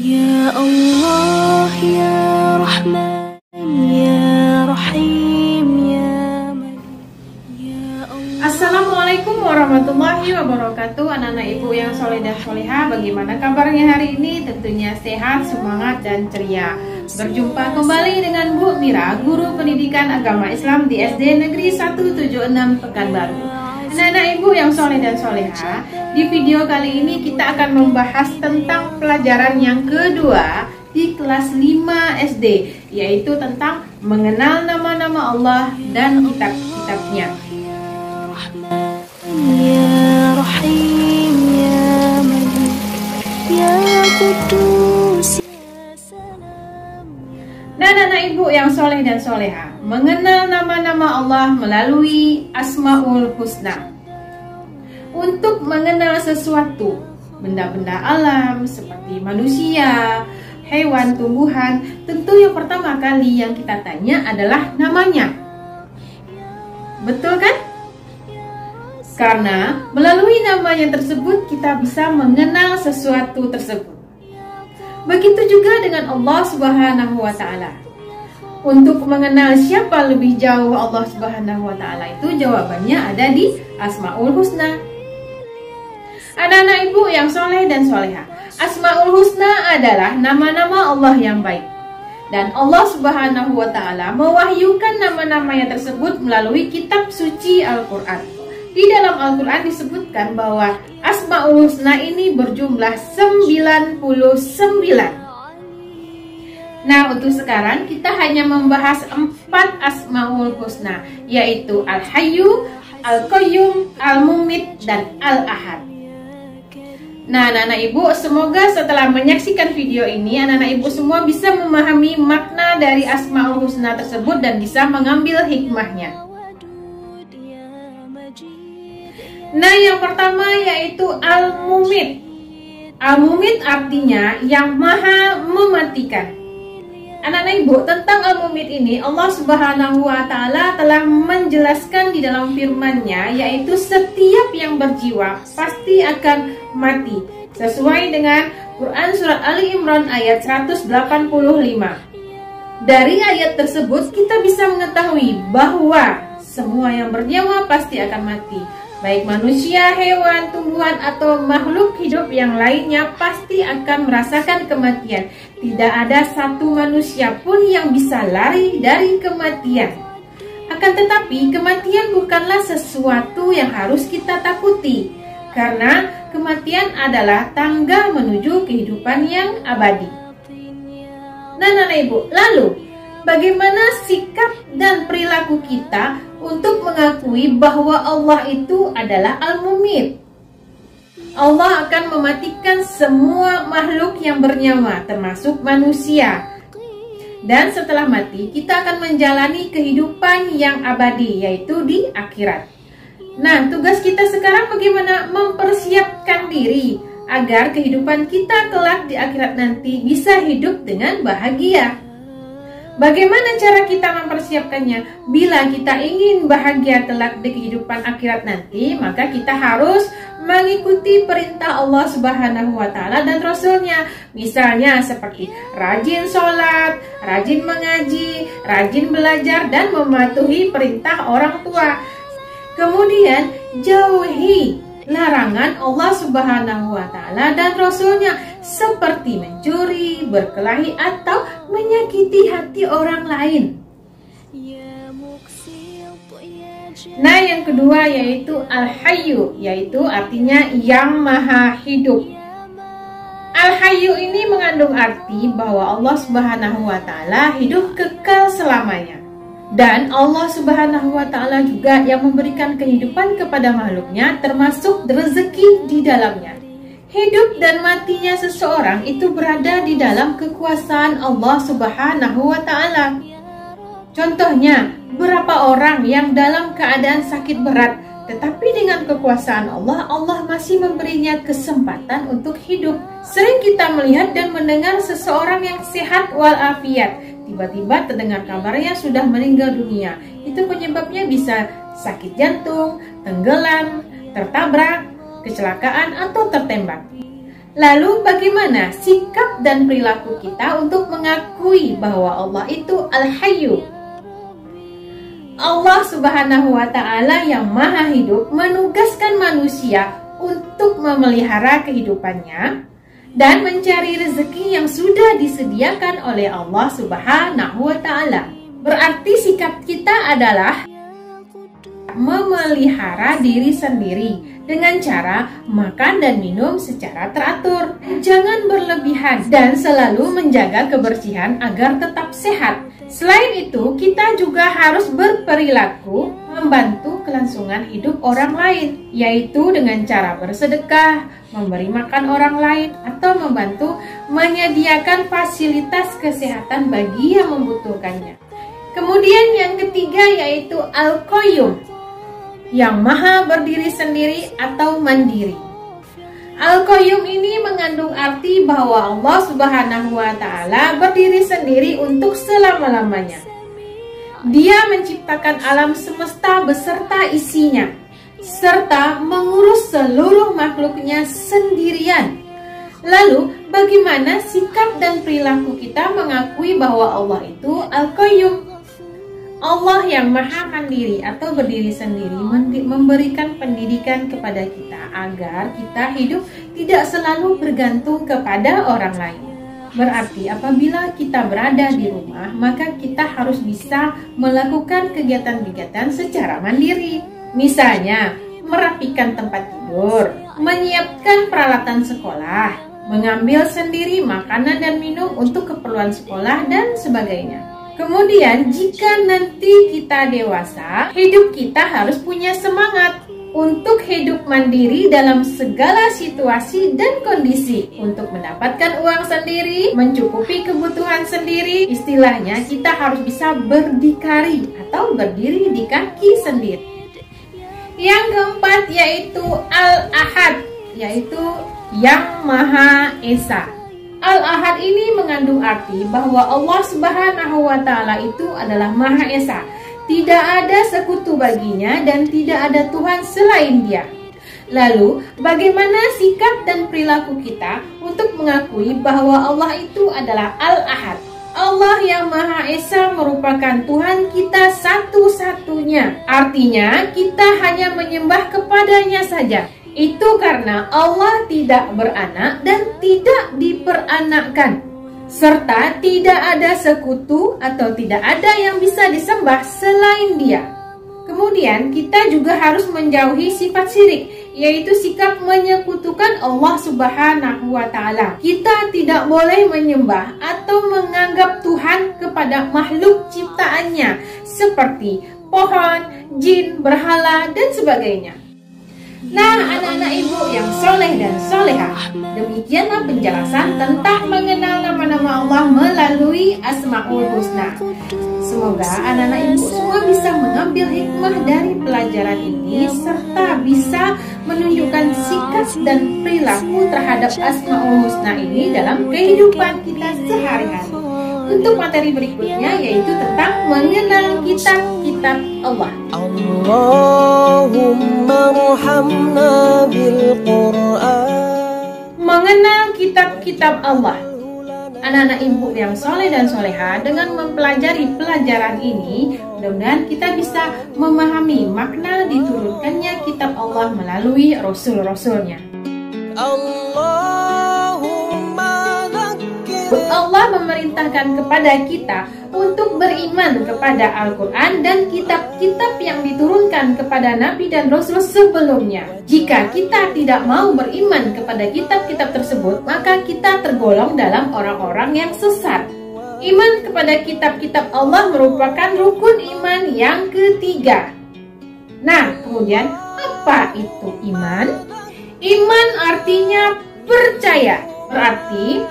Ya Allah, Ya Rahman, Ya Rahim, Ya Malik, Ya Allah. Assalamualaikum warahmatullahi wabarakatuh. Anak-anak ibu yang soleh dan soleha, bagaimana kabarnya hari ini? Tentunya sehat, semangat, dan ceria. Berjumpa kembali dengan Bu Mira, guru pendidikan agama Islam di SD Negeri 176 Pekanbaru. Anak-anak ibu yang soleh dan soleha, di video kali ini kita akan membahas tentang pelajaran yang kedua di kelas 5 SD, yaitu tentang mengenal nama-nama Allah dan kitab-kitabnya. Ya Rahim, Ya Malik, Ya Qudus, Ya Salam. Nah, anak ibu yang soleh dan soleha, mengenal nama-nama Allah melalui Asmaul Husna. Untuk mengenal sesuatu, benda-benda alam seperti manusia, hewan, tumbuhan, tentu yang pertama kali yang kita tanya adalah namanya. Betul kan? Karena melalui namanya tersebut kita bisa mengenal sesuatu tersebut. Begitu juga dengan Allah Subhanahu wa Ta'ala. Untuk mengenal siapa lebih jauh Allah Subhanahu wa Ta'ala itu jawabannya ada di Asmaul Husna. Anak-anak ibu yang soleh dan soleha, Asmaul Husna adalah nama-nama Allah yang baik. Dan Allah Subhanahu wa Ta'ala mewahyukan nama-namanya tersebut melalui kitab suci Al-Quran. Di dalam Al-Quran disebutkan bahwa Asmaul Husna ini berjumlah 99. Nah, untuk sekarang kita hanya membahas 4 Asmaul Husna, yaitu Al-Hayyu, Al-Qayyum, Al-Mumit, dan Al-Ahad. Nah, anak-anak ibu, semoga setelah menyaksikan video ini, anak-anak ibu semua bisa memahami makna dari Asmaul Husna tersebut dan bisa mengambil hikmahnya. Nah, yang pertama yaitu Al-Mumit. Al-Mumit artinya yang maha mematikan. Anak-anak ibu, tentang Al-Mumit ini Allah Subhanahu wa Ta'ala telah menjelaskan di dalam firman-Nya, yaitu setiap yang berjiwa pasti akan mati, sesuai dengan Quran surat Ali Imran ayat 185. Dari ayat tersebut kita bisa mengetahui bahwa semua yang bernyawa pasti akan mati, baik manusia, hewan, tumbuhan, atau makhluk hidup yang lainnya pasti akan merasakan kematian. Tidak ada satu manusia pun yang bisa lari dari kematian. Akan tetapi, kematian bukanlah sesuatu yang harus kita takuti, karena kematian adalah tangga menuju kehidupan yang abadi. Nah, anak ibu, lalu bagaimana sikap dan perilaku kita untuk mengakui bahwa Allah itu adalah Al-Mumit? Allah akan mematikan semua makhluk yang bernyawa, termasuk manusia. Dan setelah mati, kita akan menjalani kehidupan yang abadi, yaitu di akhirat. Nah, tugas kita sekarang bagaimana mempersiapkan diri agar kehidupan kita kelak di akhirat nanti bisa hidup dengan bahagia. Bagaimana cara kita mempersiapkannya? Bila kita ingin bahagia kelak di kehidupan akhirat nanti, maka kita harus mengikuti perintah Allah Subhanahu wa Ta'ala dan Rasul-Nya. Misalnya seperti rajin sholat, rajin mengaji, rajin belajar, dan mematuhi perintah orang tua. Kemudian jauhi larangan Allah Subhanahu wa Ta'ala dan Rasul-Nya, seperti mencuri, berkelahi, atau menyakiti hati orang lain. Nah, yang kedua yaitu Al-Hayyu, yaitu artinya yang maha hidup. Al-Hayyu ini mengandung arti bahwa Allah Subhanahu wa Ta'ala hidup kekal selamanya. Dan Allah Subhanahu wa Ta'ala juga yang memberikan kehidupan kepada makhluknya, termasuk rezeki di dalamnya. Hidup dan matinya seseorang itu berada di dalam kekuasaan Allah Subhanahu wa Ta'ala. Contohnya, berapa orang yang dalam keadaan sakit berat, tetapi dengan kekuasaan Allah, Allah masih memberinya kesempatan untuk hidup. Sering kita melihat dan mendengar seseorang yang sehat walafiat, tiba-tiba terdengar kabarnya sudah meninggal dunia. Itu penyebabnya bisa sakit jantung, tenggelam, tertabrak, kecelakaan, atau tertembak. Lalu bagaimana sikap dan perilaku kita untuk mengakui bahwa Allah itu Al-Hayyu? Allah Subhanahu wa Ta'ala yang Maha Hidup menugaskan manusia untuk memelihara kehidupannya dan mencari rezeki yang sudah disediakan oleh Allah Subhanahu wa Ta'ala. Berarti sikap kita adalah memelihara diri sendiri dengan cara makan dan minum secara teratur. Jangan berlebihan dan selalu menjaga kebersihan agar tetap sehat. Selain itu, kita juga harus berperilaku membantu kelangsungan hidup orang lain, yaitu dengan cara bersedekah, memberi makan orang lain, atau membantu menyediakan fasilitas kesehatan bagi yang membutuhkannya. Kemudian yang ketiga yaitu Al-Qayyum, yang maha berdiri sendiri atau mandiri. Al-Qayyum ini mengandung arti bahwa Allah Subhanahu wa Ta'ala berdiri sendiri untuk selama-lamanya. Dia menciptakan alam semesta beserta isinya, serta mengurus seluruh makhluknya sendirian. Lalu, bagaimana sikap dan perilaku kita mengakui bahwa Allah itu Al-Qayyum? Allah yang maha mandiri atau berdiri sendiri memberikan pendidikan kepada kita agar kita hidup tidak selalu bergantung kepada orang lain. Berarti apabila kita berada di rumah, maka kita harus bisa melakukan kegiatan-kegiatan secara mandiri. Misalnya, merapikan tempat tidur, menyiapkan peralatan sekolah, mengambil sendiri makanan dan minum untuk keperluan sekolah, dan sebagainya. Kemudian jika nanti kita dewasa, hidup kita harus punya semangat untuk hidup mandiri dalam segala situasi dan kondisi, untuk mendapatkan uang sendiri, mencukupi kebutuhan sendiri. Istilahnya kita harus bisa berdikari atau berdiri di kaki sendiri. Yang keempat yaitu Al-Ahad, yaitu yang Maha Esa. Al-Ahad ini mengandung arti bahwa Allah Subhanahu wa Ta'ala itu adalah Maha Esa. Tidak ada sekutu baginya dan tidak ada Tuhan selain Dia. Lalu, bagaimana sikap dan perilaku kita untuk mengakui bahwa Allah itu adalah Al-Ahad? Allah yang Maha Esa merupakan Tuhan kita satu-satunya. Artinya, kita hanya menyembah kepadanya saja. Itu karena Allah tidak beranak dan tidak diperanakkan, serta tidak ada sekutu atau tidak ada yang bisa disembah selain Dia. Kemudian kita juga harus menjauhi sifat syirik, yaitu sikap menyekutukan Allah Subhanahu wa Ta'ala. Kita tidak boleh menyembah atau menganggap Tuhan kepada makhluk ciptaannya seperti pohon, jin, berhala, dan sebagainya. Nah, anak-anak ibu yang soleh dan solehah, demikianlah penjelasan tentang mengenal nama-nama Allah melalui Asmaul Husna. Semoga anak-anak ibu semua bisa mengambil hikmah dari pelajaran ini, serta bisa menunjukkan sikap dan perilaku terhadap Asmaul Husna ini dalam kehidupan kita sehari-hari. Untuk materi berikutnya yaitu tentang mengenal kitab-kitab Allah. Allahumma rahamna bil Qur'an. Mengenal kitab-kitab Allah. Anak-anak ibu yang soleh dan soleha, dengan mempelajari pelajaran ini, mudah-mudahan kita bisa memahami makna diturunkannya kitab Allah melalui Rasul-Rasulnya. Allah memerintahkan kepada kita untuk beriman kepada Al-Quran dan kitab-kitab yang diturunkan kepada Nabi dan Rasul sebelumnya. Jika kita tidak mau beriman kepada kitab-kitab tersebut, maka kita tergolong dalam orang-orang yang sesat. Iman kepada kitab-kitab Allah merupakan rukun iman yang ketiga. Nah, kemudian apa itu iman? Iman artinya percaya. Berarti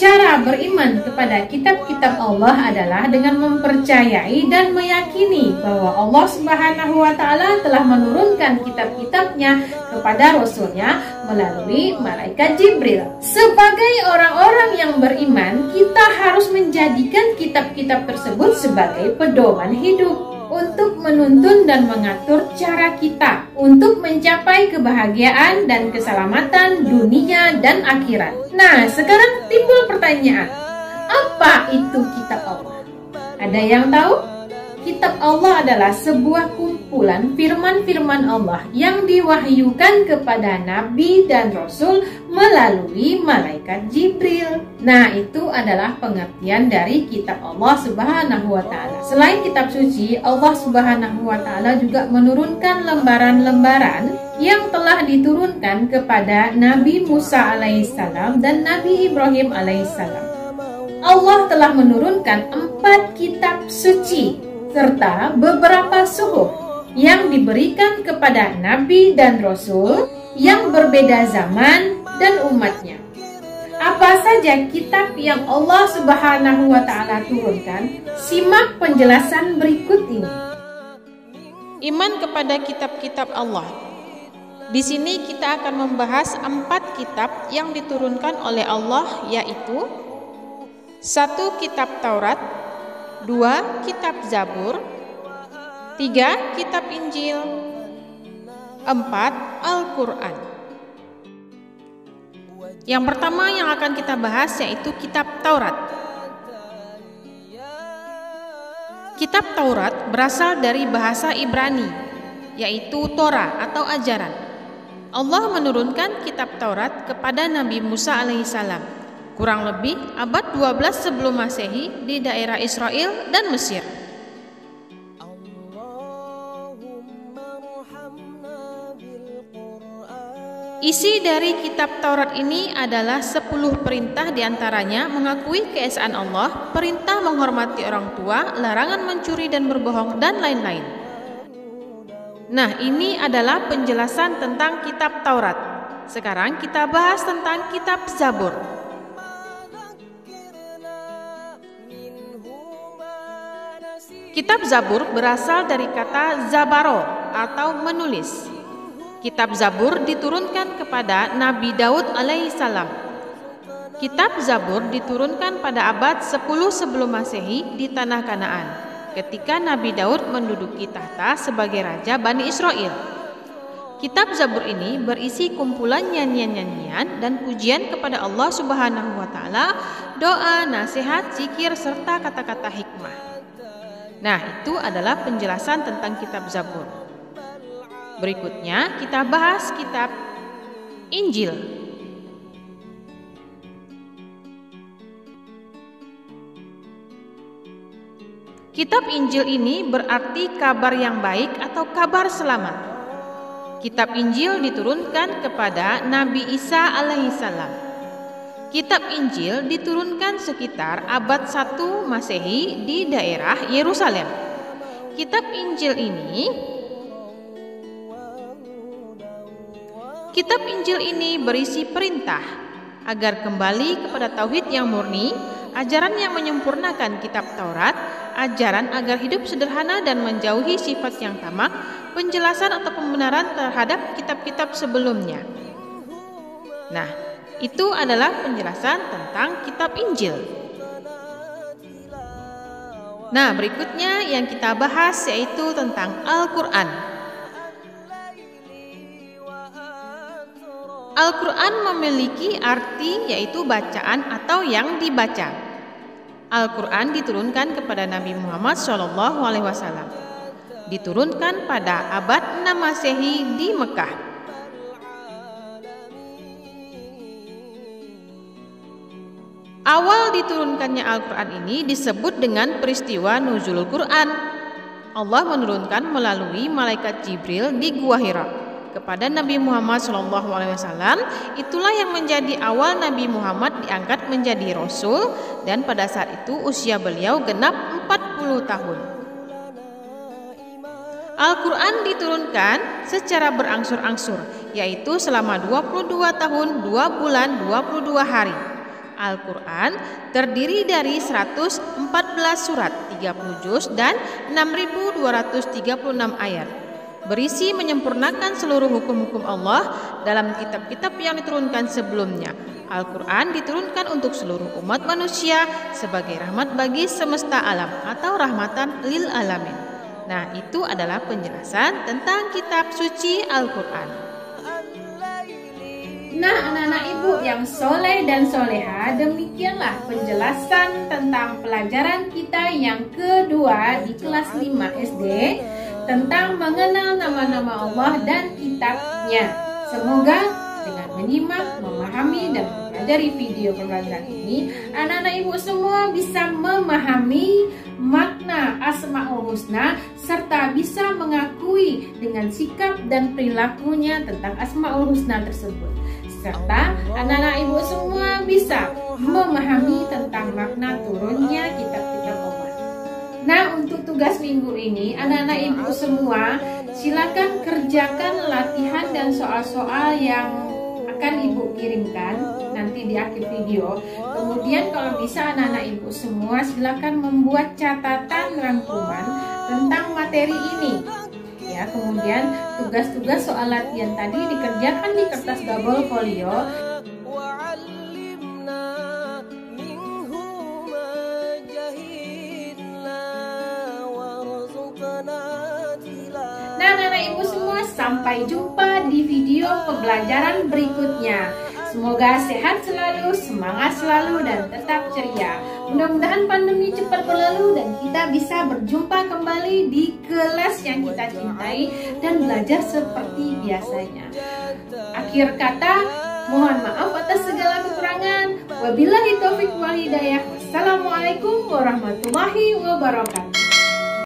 cara beriman kepada kitab-kitab Allah adalah dengan mempercayai dan meyakini bahwa Allah Subhanahu wa Ta'ala telah menurunkan kitab-kitabnya kepada Rasulnya melalui malaikat Jibril. Sebagai orang-orang yang beriman, kita harus menjadikan kitab-kitab tersebut sebagai pedoman hidup untuk menuntun dan mengatur cara kita untuk mencapai kebahagiaan dan keselamatan dunia dan akhirat. Nah, sekarang timbul pertanyaan, apa itu kitab Allah? Ada yang tahu? Kitab Allah adalah sebuah kumpulan firman-firman Allah yang diwahyukan kepada Nabi dan Rasul melalui malaikat Jibril. Nah, itu adalah pengertian dari kitab Allah Subhanahu wa Ta'ala. Selain kitab suci, Allah Subhanahu wa Ta'ala juga menurunkan lembaran-lembaran yang telah diturunkan kepada Nabi Musa alaihissalam dan Nabi Ibrahim alaihissalam. Allah telah menurunkan 4 kitab suci serta beberapa suhuf yang diberikan kepada Nabi dan Rasul yang berbeda zaman dan umatnya. Apa saja kitab yang Allah Subhanahu wa Ta'ala turunkan? Simak penjelasan berikut ini. Iman kepada kitab-kitab Allah. Di sini kita akan membahas 4 kitab yang diturunkan oleh Allah, yaitu 1. Kitab Taurat, 2. Kitab Zabur, 3. Kitab Injil, 4. Al-Quran. Yang pertama yang akan kita bahas yaitu Kitab Taurat. Kitab Taurat berasal dari bahasa Ibrani, yaitu Torah atau ajaran. Allah menurunkan kitab Taurat kepada Nabi Musa alaihissalam kurang lebih abad 12 sebelum Masehi di daerah Israel dan Mesir. Isi dari kitab Taurat ini adalah 10 perintah, diantaranya mengakui keesaan Allah, perintah menghormati orang tua, larangan mencuri dan berbohong, dan lain-lain. Nah, ini adalah penjelasan tentang kitab Taurat. Sekarang kita bahas tentang kitab Zabur. Kitab Zabur berasal dari kata zabaro atau menulis. Kitab Zabur diturunkan kepada Nabi Daud alaihissalam. Kitab Zabur diturunkan pada abad 10 sebelum Masehi di tanah Kanaan, ketika Nabi Daud menduduki tahta sebagai raja Bani Israel. Kitab Zabur ini berisi kumpulan nyanyian-nyanyian dan pujian kepada Allah Subhanahu wa Ta'ala, doa, nasihat, zikir, serta kata-kata hikmah. Nah, itu adalah penjelasan tentang kitab Zabur. Berikutnya kita bahas kitab Injil. Kitab Injil ini berarti kabar yang baik atau kabar selamat. Kitab Injil diturunkan kepada Nabi Isa alaihissalam. Kitab Injil diturunkan sekitar abad 1 Masehi di daerah Yerusalem. Kitab Injil ini berisi perintah agar kembali kepada tauhid yang murni, ajaran yang menyempurnakan kitab Taurat, ajaran agar hidup sederhana dan menjauhi sifat yang tamak, penjelasan atau pembenaran terhadap kitab-kitab sebelumnya. Nah, itu adalah penjelasan tentang kitab Injil. Nah, berikutnya yang kita bahas yaitu tentang Al-Quran. Al-Quran memiliki arti yaitu bacaan atau yang dibaca. Al-Quran diturunkan kepada Nabi Muhammad SAW. Diturunkan pada abad 6 Masehi di Mekah. Awal diturunkannya Al-Quran ini disebut dengan peristiwa Nuzulul Quran. Allah menurunkan melalui malaikat Jibril di Gua Hira kepada Nabi Muhammad SAW. Itulah yang menjadi awal Nabi Muhammad diangkat menjadi Rasul, dan pada saat itu usia beliau genap 40 tahun. Al-Quran diturunkan secara berangsur-angsur, yaitu selama 22 tahun, 2 bulan, 22 hari. Al-Quran terdiri dari 114 surat, 30 juz, dan 6.236 ayat. Berisi menyempurnakan seluruh hukum-hukum Allah dalam kitab-kitab yang diturunkan sebelumnya. Al-Quran diturunkan untuk seluruh umat manusia sebagai rahmat bagi semesta alam atau rahmatan lil alamin. Nah, itu adalah penjelasan tentang kitab suci Al-Quran. Nah, anak-anak ibu yang soleh dan soleha, demikianlah penjelasan tentang pelajaran kita yang kedua di kelas 5 SD tentang mengenal nama-nama Allah dan kitabnya. Semoga dengan menyimak, memahami, dan mempelajari video pembelajaran ini, anak-anak ibu semua bisa memahami makna Asmaul Husna serta bisa mengakui dengan sikap dan perilakunya tentang Asmaul Husna tersebut. Serta anak-anak ibu semua bisa memahami tentang makna turunnya kitab-kitab Allah. Nah, untuk tugas minggu ini, anak-anak ibu semua silakan kerjakan latihan dan soal-soal yang akan ibu kirimkan nanti di akhir video. Kemudian kalau bisa anak-anak ibu semua silakan membuat catatan rangkuman tentang materi ini. Ya, kemudian tugas-tugas soal latihan tadi dikerjakan di kertas double folio. Nah, anak-anak ibu semua, sampai jumpa di video pembelajaran berikutnya. Semoga sehat selalu, semangat selalu, dan tetap ceria. Mudah-mudahan pandemi cepat berlalu dan kita bisa berjumpa kembali di kelas yang kita cintai dan belajar seperti biasanya. Akhir kata, mohon maaf atas segala kekurangan. Wabillahi taufik wal hidayah. Wassalamualaikum warahmatullahi wabarakatuh.